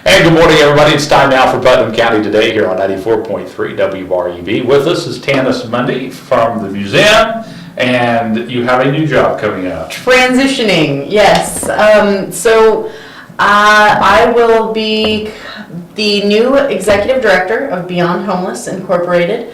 And good morning, everybody. It's time now for Putnam County Today here on 94.3 WREB. With us is Tanis Monday from the museum, and you have a new job coming up. Transitioning, yes. So I will be the new executive director of Beyond Homeless Incorporated,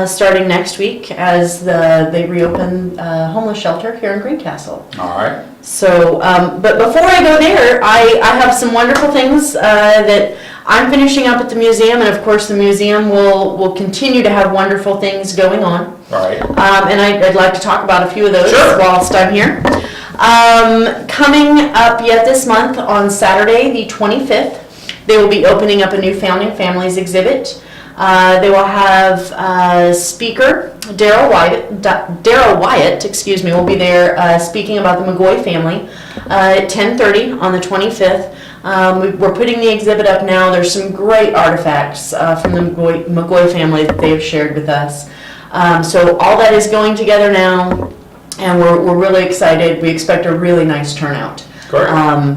starting next week as they reopen homeless shelter here in Greencastle. All right. So, but before I go there, I have some wonderful things that I'm finishing up at the museum, and of course the museum will continue to have wonderful things going on. All right. And I'd like to talk about a few of those whilst I'm here. Coming up yet this month on Saturday the 25th, they will be opening up a new Founding Families exhibit. They will have speaker Daryl Wyatt, will be there speaking about the McGoy family at 10:30 on the 25th. We're putting the exhibit up now. There's some great artifacts from the McGoy family that they've shared with us. So all that is going together now, and we're really excited. We expect a really nice turnout.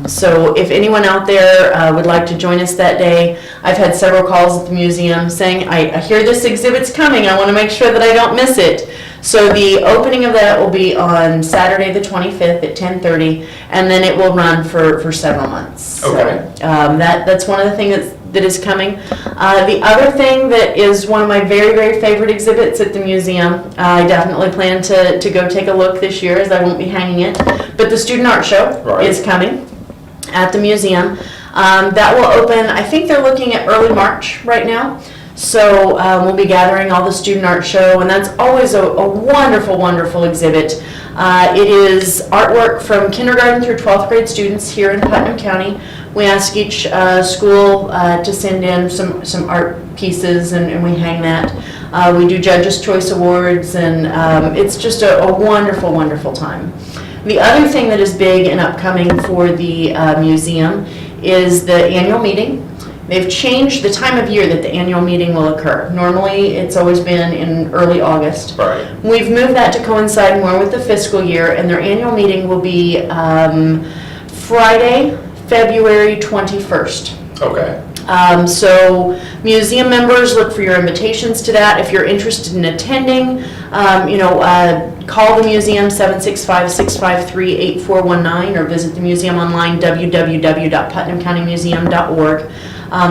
So if anyone out there would like to join us that day, I've had several calls at the museum saying, I hear this exhibit's coming, I want to make sure that I don't miss it. So the opening of that will be on Saturday the 25th at 10:30, and then it will run for several months. Okay. So that's one of the things that is coming. The other thing that is one of my very, very favorite exhibits at the museum, I definitely plan to go take a look this year, as I won't be hanging it, but the Student Art Show is coming at the museum. That will open, I think they're looking at early March right now. So we'll be gathering all the Student Art Show, and that's always a wonderful, wonderful exhibit. It is artwork from kindergarten through 12th grade students here in Putnam County. We ask each school to send in some art pieces, and we hang that. We do Judges' Choice Awards, and it's just a wonderful, wonderful time. The other thing that is big and upcoming for the museum is the annual meeting. They've changed the time of year that the annual meeting will occur. Normally, it's always been in early August. Right. We've moved that to coincide more with the fiscal year, and their annual meeting will be Friday, February 21st. Okay. So museum members, look for your invitations to that. If you're interested in attending, call the museum 765-653-8419 or visit the museum online www.putnamcountymuseum.org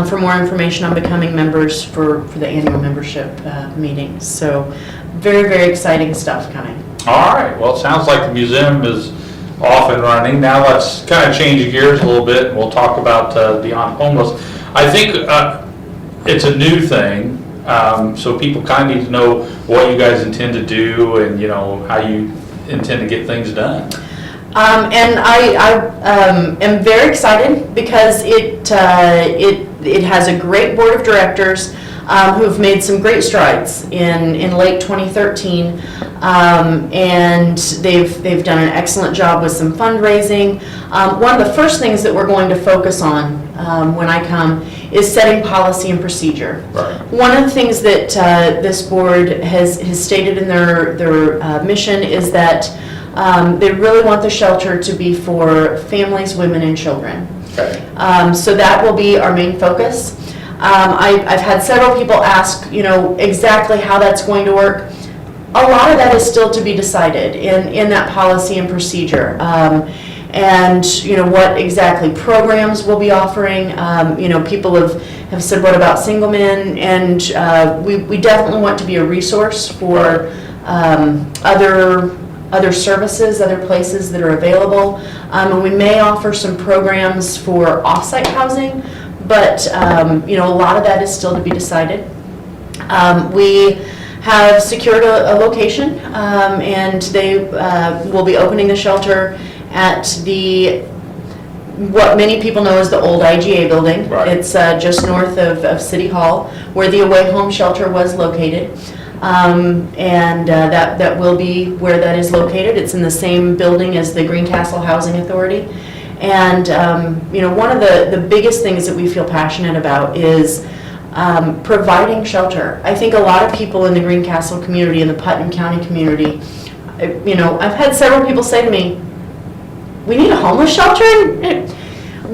for more information on becoming members for the annual membership meetings. So very, very exciting stuff coming. All right. Well, it sounds like the museum is off and running. Now let's kind of change gears a little bit, and we'll talk about Beyond Homeless. I think it's a new thing, so people kind of need to know what you guys intend to do and, how you intend to get things done. And I am very excited because it has a great board of directors who have made some great strides in late 2013, and they've done an excellent job with some fundraising. One of the first things that we're going to focus on when I come is setting policy and procedure. Right. One of the things that this board has stated in their mission is that they really want the shelter to be for families, women, and children. Okay. So that will be our main focus. I've had several people ask, exactly how that's going to work. A lot of that is still to be decided in that policy and procedure. And what exactly programs we'll be offering. People have said, what about single men? And we definitely want to be a resource for other services, other places that are available. And we may offer some programs for off-site housing, but a lot of that is still to be decided. We have secured a location, and they will be opening the shelter at what many people know as the old IGA building. Right. It's just north of City Hall, where the away home shelter was located. That will be where that is located. It's in the same building as the Greencastle Housing Authority. And one of the biggest things that we feel passionate about is providing shelter. I think a lot of people in the Greencastle community, in the Putnam County community, I've had several people say to me, we need a homeless shelter?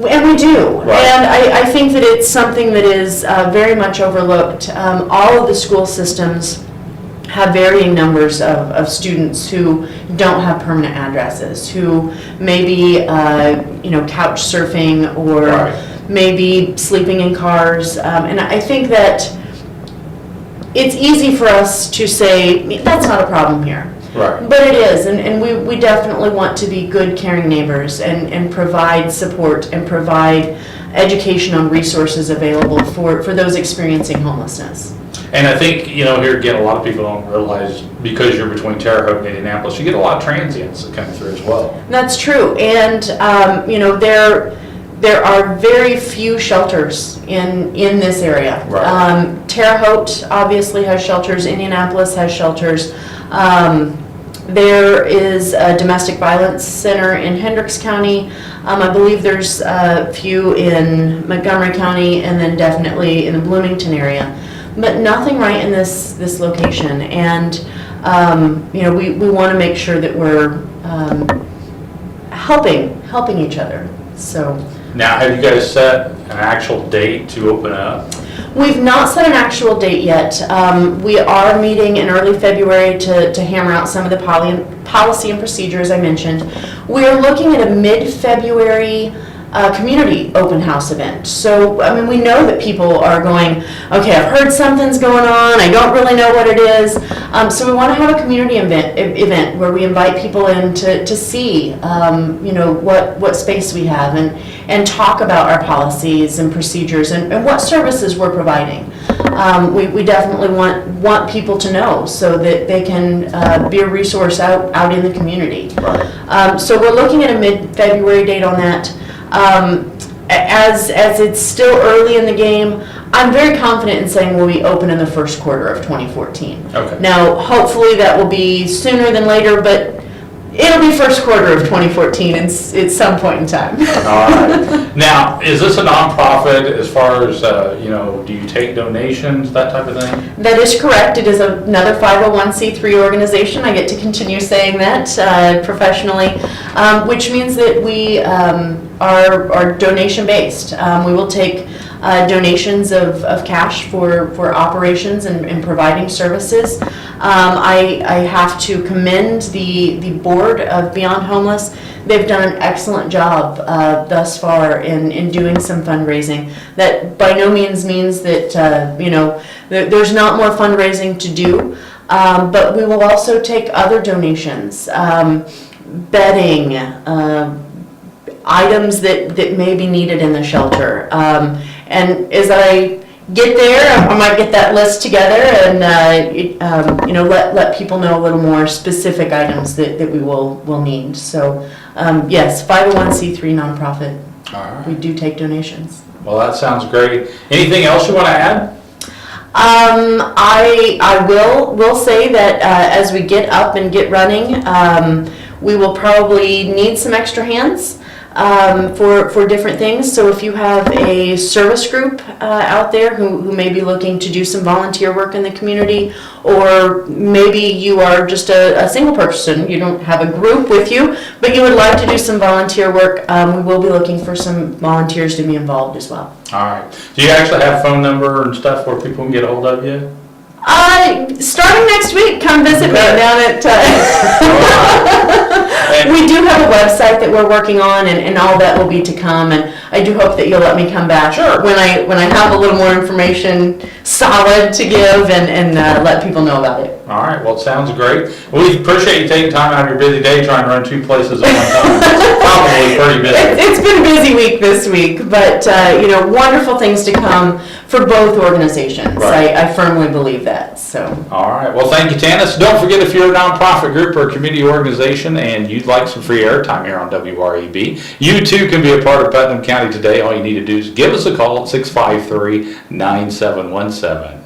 And we do. Right. And I think that it's something that is very much overlooked. All of the school systems have varying numbers of students who don't have permanent addresses, who maybe, couch surfing or Right. maybe sleeping in cars. And I think that it's easy for us to say, that's not a problem here. Right. But it is, and we definitely want to be good, caring neighbors and provide support and provide education on resources available for those experiencing homelessness. And I think, here again, a lot of people don't realize, because you're between Terre Haute and Indianapolis, you get a lot of transients that come through as well. That's true, and, there are very few shelters in this area. Right. Terre Haute obviously has shelters, Indianapolis has shelters. There is a domestic violence center in Hendricks County. I believe there's a few in Montgomery County, and then definitely in the Bloomington area. But nothing right in this location. And, we want to make sure that we're helping each other. So. Now, have you guys set an actual date to open up? We've not set an actual date yet. We are meeting in early February to hammer out some of the policy and procedures I mentioned. We're looking at a mid-February community open house event. So, we know that people are going, okay, I've heard something's going on, I don't really know what it is. So we want to have a community event where we invite people in to see, what space we have and talk about our policies and procedures and what services we're providing. We definitely want people to know so that they can be a resource out in the community. Right. So we're looking at a mid-February date on that. As it's still early in the game, I'm very confident in saying we'll be open in the first quarter of 2014. Okay. Now, hopefully that will be sooner than later, but it'll be first quarter of 2014 at some point in time. All right. Now, is this a nonprofit as far as, do you take donations, that type of thing? That is correct. It is another 501c3 organization. I get to continue saying that professionally, which means that we are donation-based. We will take donations of cash for operations and providing services. I have to commend the board of Beyond Homeless. They've done an excellent job thus far in doing some fundraising. That by no means that there's not more fundraising to do, but we will also take other donations, bedding, items that may be needed in the shelter. And as I get there, I might get that list together and let people know a little more specific items that we will need. So yes, 501c3 nonprofit. All right. We do take donations. Well, that sounds great. Anything else you want to add? I will say that as we get up and get running, we will probably need some extra hands. For different things. So if you have a service group out there who may be looking to do some volunteer work in the community, or maybe you are just a single person, you don't have a group with you, but you would like to do some volunteer work, we will be looking for some volunteers to be involved as well. All right. Do you actually have a phone number and stuff where people can get a hold of you? Starting next week, come visit me down at... We do have a website that we're working on, and all that will be to come, and I do hope that you'll let me come back. Sure. When I have a little more information solid to give and let people know about it. All right. Well, it sounds great. We appreciate you taking time out of your busy day trying to run two places at one time. It's probably pretty busy. It's been a busy week this week, but wonderful things to come for both organizations. Right. I firmly believe that. So. All right. Well, thank you, Tanis. Don't forget, if you're a nonprofit group or a community organization and you'd like some free airtime here on WREB, you too can be a part of Putnam County Today. All you need to do is give us a call at 653-9717.